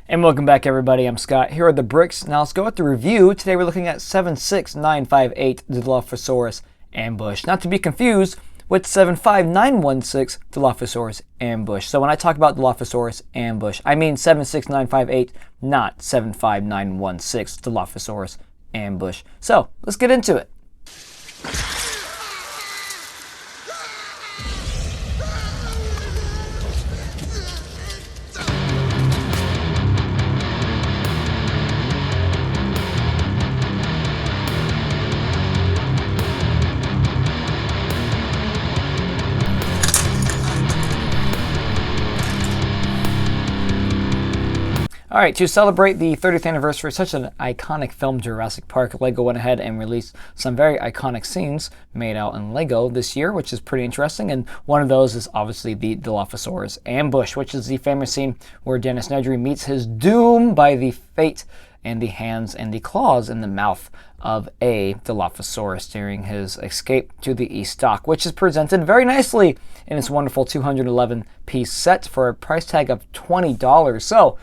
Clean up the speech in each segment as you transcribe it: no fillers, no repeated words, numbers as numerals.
And welcome back, everybody. I'm Scott. Here are the bricks. Now let's go with the review. Today we're looking at 76958 Dilophosaurus ambush. Not to be confused with 75916 Dilophosaurus ambush. So when I talk about Dilophosaurus ambush, I mean 76958, not 75916 Dilophosaurus ambush. So let's get into it. Alright, to celebrate the 30th anniversary of such an iconic film, Jurassic Park, LEGO went ahead and released some very iconic scenes made out in LEGO this year, which is pretty interesting, and one of those is obviously the Dilophosaurus ambush, which is the famous scene where Dennis Nedry meets his doom by the fate and the hands and the claws in the mouth of a Dilophosaurus during his escape to the Estock, which is presented very nicely in its wonderful 211-piece set for a price tag of $20. So,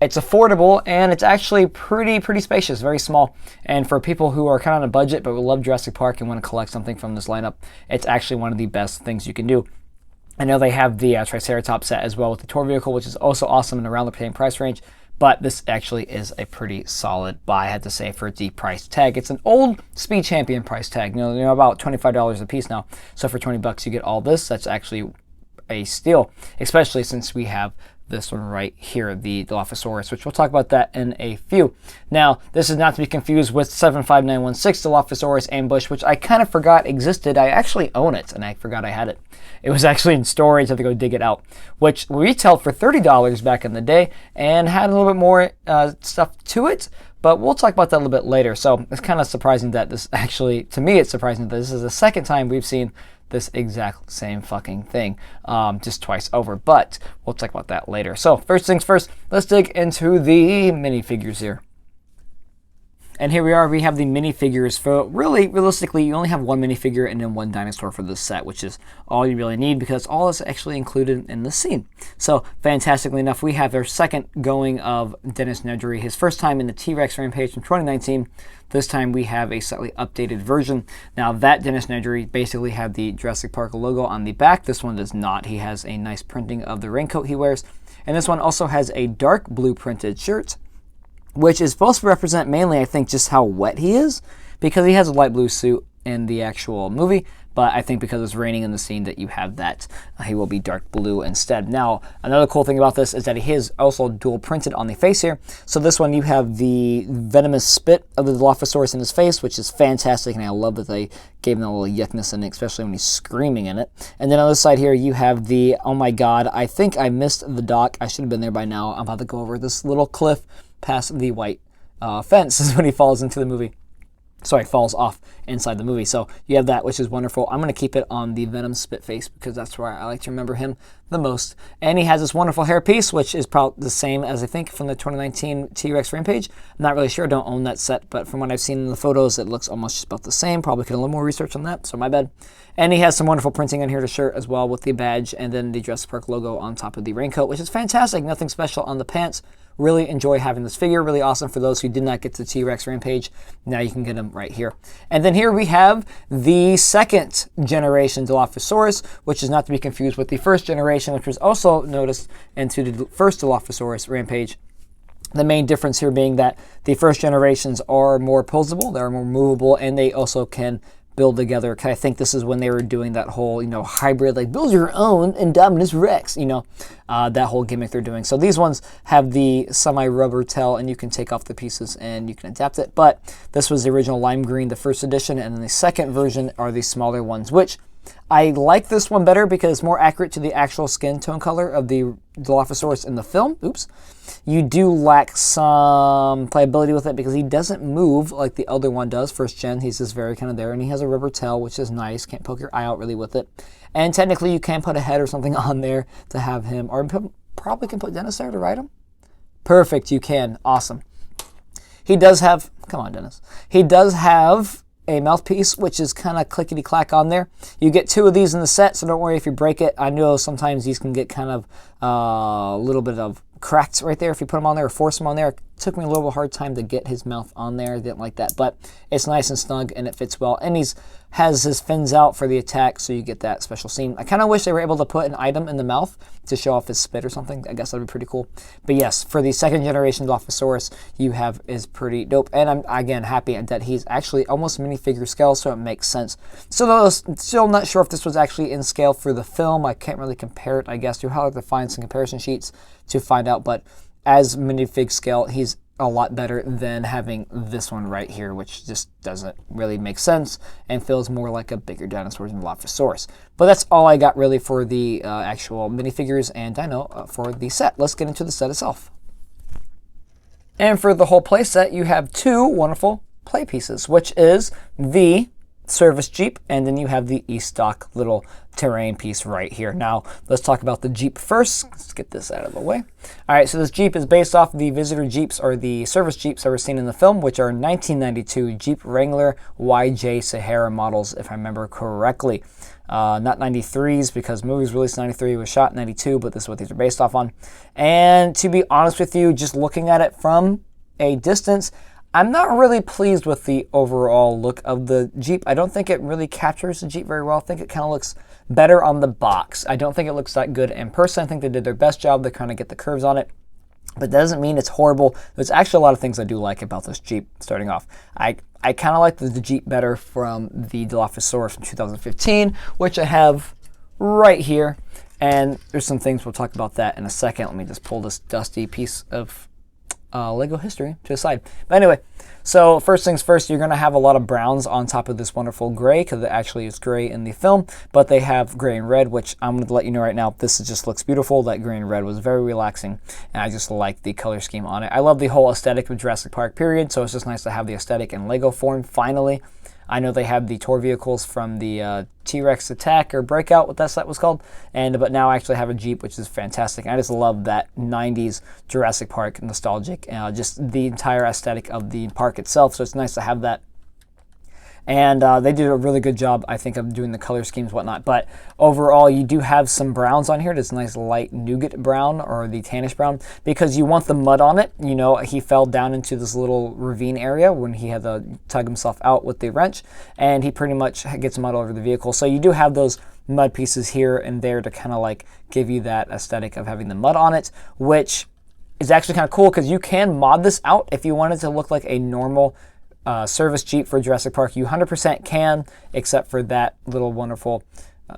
it's affordable, and it's actually pretty spacious, very small. And for people who are kind of on a budget but love Jurassic Park and want to collect something from this lineup, it's actually one of the best things you can do. I know they have the Triceratops set as well with the tour vehicle, which is also awesome and around the same price range. But this actually is a pretty solid buy, I had to say, for the price tag. It's an old Speed Champion price tag, about $25 a piece now. So for $20 you get all this. That's actually a steal, especially since we have this one right here, the Dilophosaurus, which we'll talk about that in a few. Now, this is not to be confused with 75916 Dilophosaurus ambush, which I kind of forgot existed. I actually own it, and I forgot I had it. It was actually in storage. I had to go dig it out, which retailed for $30 back in the day and had a little bit more stuff to it. But we'll talk about that a little bit later. So it's kind of surprising that this actually, to me, it's surprising that this is the second time we've seen this exact same fucking thing, just twice over. But we'll talk about that later. So first things first, let's dig into the minifigures here. And here we are, we have the minifigures. For realistically, you only have one minifigure and then one dinosaur for this set, which is all you really need because all is actually included in the scene. So, fantastically enough, we have our second going of Dennis Nedry, his first time in the T-Rex Rampage from 2019. This time we have a slightly updated version. Now that Dennis Nedry basically had the Jurassic Park logo on the back. This one does not. He has a nice printing of the raincoat he wears. And this one also has a dark blue printed shirt, which is supposed to represent mainly, I think, just how wet he is, because he has a light blue suit in the actual movie, but I think because it's raining in the scene that you have that, he will be dark blue instead. Now, another cool thing about this is that he is also dual printed on the face here. So this one, you have the venomous spit of the Dilophosaurus in his face, which is fantastic, and I love that they gave him a little yuckness in it, especially when he's screaming in it. And then on this side here, you have the, oh my god, I think I missed the dock. I should have been there by now. I'm about to go over this little cliff past the white fence is when he falls into the movie. Sorry, falls off inside the movie. So you have that, which is wonderful. I'm going to keep it on the Venom spit face because that's where I like to remember him the most. And he has this wonderful hairpiece, which is probably the same as I think from the 2019 T-Rex Rampage. I'm not really sure. I don't own that set, but from what I've seen in the photos, it looks almost just about the same. Probably could have a little more research on that, so my bad. And he has some wonderful printing on here to shirt as well with the badge and then the Jurassic Park logo on top of the raincoat, which is fantastic. Nothing special on the pants. Really enjoy having this figure. Really awesome for those who did not get the T-Rex Rampage. Now you can get him right here. And then here we have the second generation Dilophosaurus, which is not to be confused with the first generation, which was also noticed into the first Dilophosaurus Rampage. The main difference here being that the first generations are more posable, they're more movable, and they also can build together. I think this is when they were doing that whole, hybrid, like build your own Indominus Rex, that whole gimmick they're doing. So these ones have the semi-rubber tail, and you can take off the pieces and you can adapt it. But this was the original lime green, the first edition, and then the second version are the smaller ones, which I like this one better because it's more accurate to the actual skin tone color of the Dilophosaurus in the film. Oops. You do lack some playability with it because he doesn't move like the other one does. First gen, he's just very kind of there, and he has a rubber tail, which is nice. Can't poke your eye out really with it. And technically, you can put a head or something on there to have him, or probably can put Dennis there to ride him. Perfect, you can. Awesome. He does have, come on, Dennis. He does have a mouthpiece, which is kind of clickety-clack on there. You get two of these in the set, so don't worry if you break it. I know sometimes these can get kind of a little bit of cracked right there if you put him on there or force him on there. It took me a little hard time to get his mouth on there. Didn't like that, but it's nice and snug and it fits well. And has his fins out for the attack, so you get that special scene. I kind of wish they were able to put an item in the mouth to show off his spit or something. I guess that'd be pretty cool. But yes, for the second generation Dilophosaurus, you have is pretty dope. And I'm, again, happy that he's actually almost minifigure scale, so it makes sense. So still not sure if this was actually in scale for the film. I can't really compare it, I guess. You'll have to find some comparison sheets to find out. But as minifig scale, he's a lot better than having this one right here, which just doesn't really make sense and feels more like a bigger dinosaur than Dilophosaurus. But that's all I got really for the actual minifigures and dino for the set. Let's get into the set itself. And for the whole play set, you have two wonderful play pieces, which is the service Jeep, and then you have the Estock little terrain piece right here. Now, let's talk about the Jeep first. Let's get this out of the way. All right, so this Jeep is based off the visitor Jeeps, or the service Jeeps that were seen in the film, which are 1992 Jeep Wrangler YJ Sahara models, if I remember correctly. Not 93s, because the movie was released in 93, it was shot in 92, but this is what these are based off on. And to be honest with you, just looking at it from a distance, I'm not really pleased with the overall look of the Jeep. I don't think it really captures the Jeep very well. I think it kind of looks better on the box. I don't think it looks that good in person. I think they did their best job to kind of get the curves on it. But that doesn't mean it's horrible. There's actually a lot of things I do like about this Jeep starting off. I kind of like the Jeep better from the Dilophosaurus from 2015, which I have right here. And there's some things we'll talk about that in a second. Let me just pull this dusty piece of Lego history to the side. But anyway, so first things first, you're going to have a lot of browns on top of this wonderful gray, because it actually is gray in the film, but they have gray and red, which I'm going to let you know right now, this just looks beautiful. That gray and red was very relaxing, and I just like the color scheme on it. I love the whole aesthetic of Jurassic Park period, so it's just nice to have the aesthetic in Lego form finally. I know they have the tour vehicles from the T-Rex Attack or Breakout, what that set was called, but now I actually have a Jeep, which is fantastic. I just love that 90s Jurassic Park nostalgic, just the entire aesthetic of the park itself, so it's nice to have that. And they did a really good job, I think, of doing the color schemes, whatnot. But overall, you do have some browns on here. This nice light nougat brown, or the tannish brown, because you want the mud on it. You know, he fell down into this little ravine area when he had to tug himself out with the wrench, and he pretty much gets mud all over the vehicle. So you do have those mud pieces here and there to kind of like give you that aesthetic of having the mud on it, which is actually kind of cool because you can mod this out if you wanted to look like a normal service Jeep for Jurassic Park. You 100% can, except for that little wonderful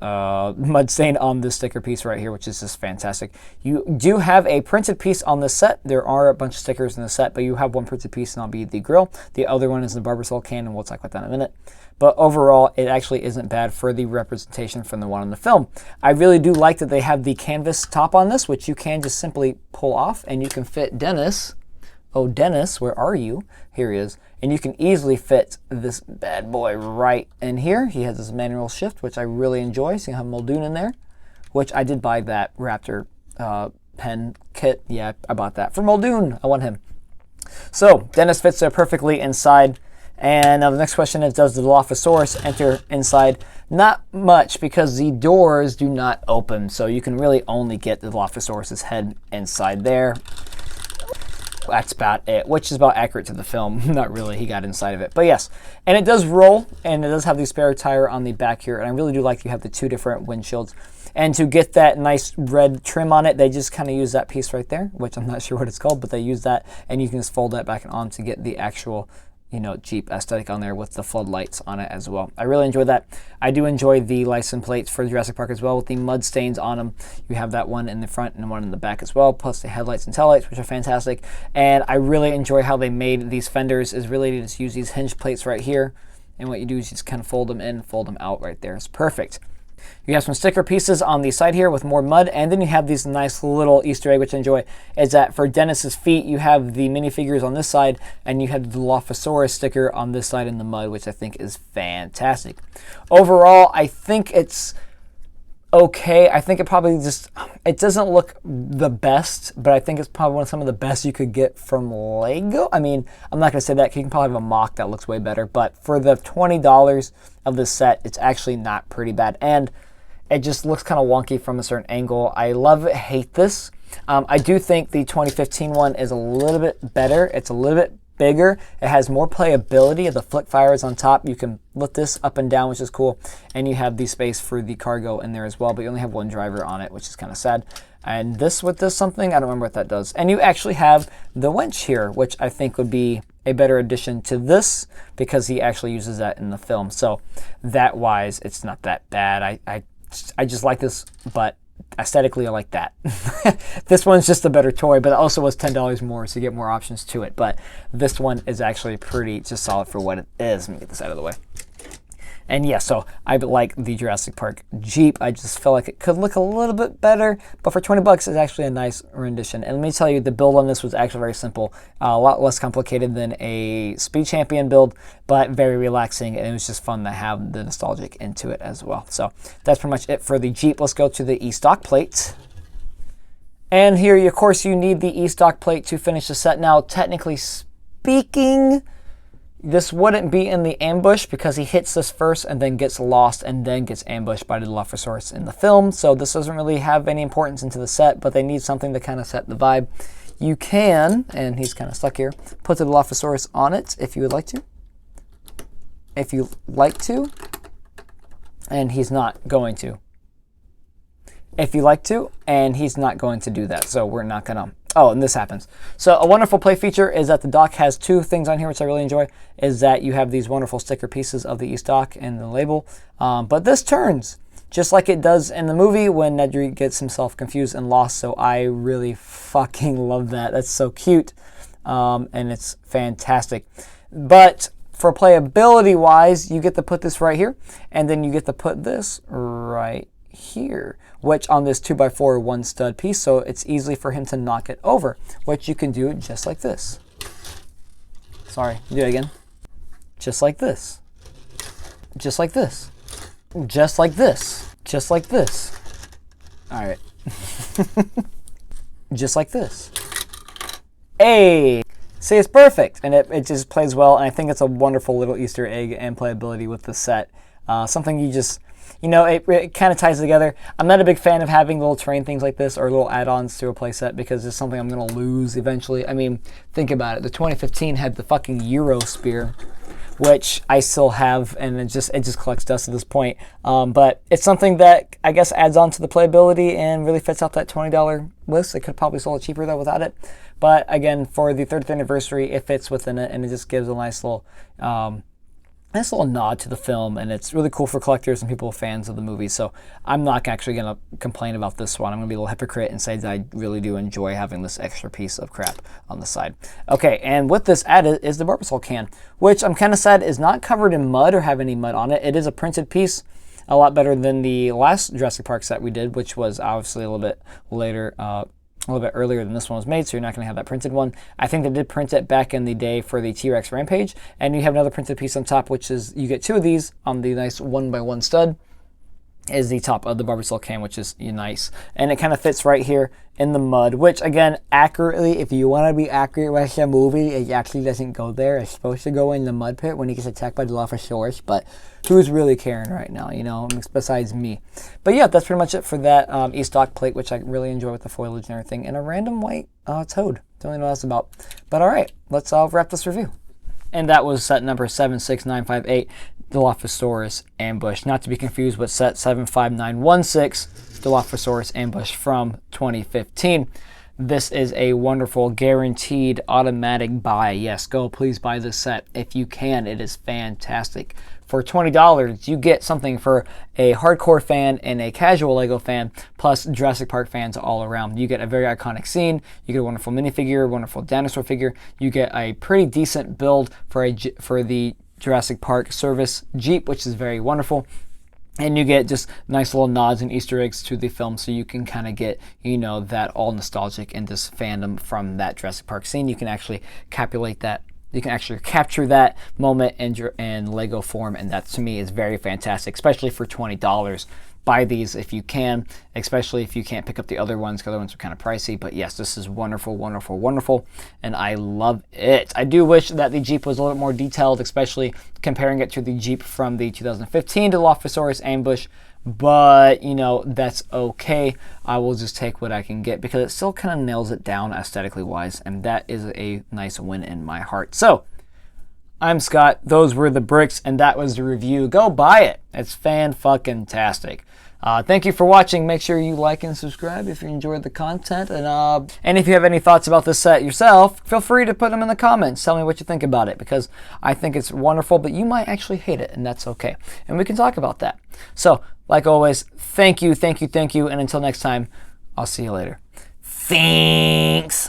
mud stain on this sticker piece right here, which is just fantastic. You do have a printed piece on this set. There are a bunch of stickers in the set, but you have one printed piece, and that'll be the grill. The other one is the Barbasol can, and we'll talk about that in a minute. But overall, it actually isn't bad for the representation from the one in the film. I really do like that they have the canvas top on this, which you can just simply pull off, and you can fit Dennis. Oh, Dennis, where are you? Here he is. And you can easily fit this bad boy right in here. He has this manual shift, which I really enjoy. So you have Muldoon in there, which I did buy that Raptor pen kit. Yeah, I bought that for Muldoon. I want him. So Dennis fits there perfectly inside. And now the next question is, does the Dilophosaurus enter inside? Not much, because the doors do not open. So you can really only get the Dilophosaurus' head inside there. That's about it, which is about accurate to the film. Not really, he got inside of it. But yes, and it does roll, and it does have the spare tire on the back here, and I really do like you have the two different windshields. And to get that nice red trim on it, they just kind of use that piece right there, which I'm not sure what it's called, but they use that, and you can just fold that back on to get the actual, you know, Jeep aesthetic on there with the floodlights on it as well. I really enjoy that. I do enjoy the license plates for Jurassic Park as well with the mud stains on them. You have that one in the front and one in the back as well, plus the headlights and taillights, which are fantastic. And I really enjoy how they made these fenders is really to just use these hinge plates right here. And what you do is you just kind of fold them in, fold them out right there. It's perfect. You have some sticker pieces on the side here with more mud, and then you have these nice little Easter egg, which I enjoy, is that for Dennis's feet, you have the minifigures on this side, and you have the Dilophosaurus sticker on this side in the mud, which I think is fantastic. Overall, I think it's okay. I think it probably just, it doesn't look the best, but I think it's probably some of the best you could get from Lego. I mean, I'm not going to say that, 'cause you can probably have a mock that looks way better, but for the $20 of this set, it's actually not pretty bad, and it just looks kind of wonky from a certain angle. I love it, hate this. I do think the 2015 one is a little bit better. It's a little bit bigger. It has more playability. The flick fire is on top. You can lift this up and down, which is cool. And you have the space for the cargo in there as well, but you only have one driver on it, which is kind of sad. And this with this something, I don't remember what that does. And you actually have the winch here, which I think would be a better addition to this because he actually uses that in the film. So that wise, it's not that bad. I just like this, but aesthetically I like that. This one's just a better toy, but it also was $10 more, so you get more options to it. But this one is actually pretty just solid for what it is. Let me get this out of the way. And yeah, so I like the Jurassic Park Jeep. I just feel like it could look a little bit better, but for 20 bucks, it's actually a nice rendition. And let me tell you, the build on this was actually very simple, a lot less complicated than a Speed Champion build, but very relaxing, and it was just fun to have the nostalgic into it as well. So that's pretty much it for the Jeep. Let's go to the Estock plate. And here, of course, you need the Estock plate to finish the set. Now, technically speaking, this wouldn't be in the ambush because he hits this first and then gets lost and then gets ambushed by the Dilophosaurus in the film. So this doesn't really have any importance into the set, but they need something to kind of set the vibe. You can, and he's kind of stuck here, put the Dilophosaurus on it if you would like to. If you like to, and he's not going to. If you like to, and he's not going to do that. So we're not going to. Oh, and this happens. So a wonderful play feature is that the dock has two things on here, which I really enjoy, is that you have these wonderful sticker pieces of the Estock and the label. But this turns just like it does in the movie when Nedry gets himself confused and lost. So I really fucking love that. That's so cute. And it's fantastic. But for playability wise, you get to put this right here, and then you get to put this right here, which on this 2x4 one stud piece, so it's easy for him to knock it over, which you can do just like this. Sorry, do it again. Just like this. Just like this. Just like this. Just like this. All right. Just like this. Hey! See, it's perfect, and it just plays well, and I think it's a wonderful little Easter egg and playability with the set. Something you just, you know, it kind of ties together. I'm not a big fan of having little terrain things like this or little add-ons to a playset because it's something I'm going to lose eventually. I mean, think about it. The 2015 had the fucking Euro Spear, which I still have, and it just collects dust at this point. But it's something that I guess adds on to the playability and really fits out that $20 list. It could probably sold it cheaper though without it. But again, for the 30th anniversary, it fits within it, and it just gives a nice little nod to the film, and it's really cool for collectors and people fans of the movie. So I'm not actually going to complain about this one. I'm going to be a little hypocrite and say that I really do enjoy having this extra piece of crap on the side. Okay, and with this added is the Barbasol can, which I'm kind of sad is not covered in mud or have any mud on it. It is a printed piece, a lot better than the last Jurassic Park set we did, which was obviously a little bit later, a little bit earlier than this one was made, so you're not going to have that printed one. I think they did print it back in the day for the T-Rex Rampage, and you have another printed piece on top, which is, you get two of these on the nice 1x1 stud, is the top of the Barbasol can, which is nice. And it kind of fits right here in the mud, which again, accurately, if you want to be accurate with the movie, it actually doesn't go there. It's supposed to go in the mud pit when he gets attacked by Dilophosaurus, but who's really caring right now, you know, besides me. But yeah, that's pretty much it for that Estock plate, which I really enjoy with the foliage and everything, and a random white toad. Don't really know what that's about. But all right, let's wrap this review. And that was set number 76958, Dilophosaurus Ambush. Not to be confused with set 75916, Dilophosaurus Ambush from 2015. This is a wonderful guaranteed automatic buy. Yes, go please buy this set if you can. It is fantastic. For $20, you get something for a hardcore fan and a casual LEGO fan, plus Jurassic Park fans all around. You get a very iconic scene, you get a wonderful minifigure, wonderful dinosaur figure, you get a pretty decent build for the Jurassic Park service Jeep, which is very wonderful. And you get just nice little nods and Easter eggs to the film, so you can kind of get, you know, that all nostalgic and this fandom from that Jurassic Park scene. You can actually capture that. You can actually capture that moment in Lego form, and that to me is very fantastic, especially for $20. Buy these if you can, especially if you can't pick up the other ones, because the other ones are kind of pricey. But yes, this is wonderful, wonderful, wonderful, and I love it. I do wish that the Jeep was a little more detailed, especially comparing it to the Jeep from the 2015 Dilophosaurus Ambush, but you know, that's okay. I will just take what I can get because it still kind of nails it down aesthetically wise, and that is a nice win in my heart. So I'm Scott, those were the bricks, and that was the review. Go buy it. It's fan-fucking-tastic. Thank you for watching. Make sure you like and subscribe if you enjoyed the content. And if you have any thoughts about this set yourself, feel free to put them in the comments. Tell me what you think about it, because I think it's wonderful, but you might actually hate it, and that's okay. And we can talk about that. So, like always, thank you, and until next time, I'll see you later. Thanks.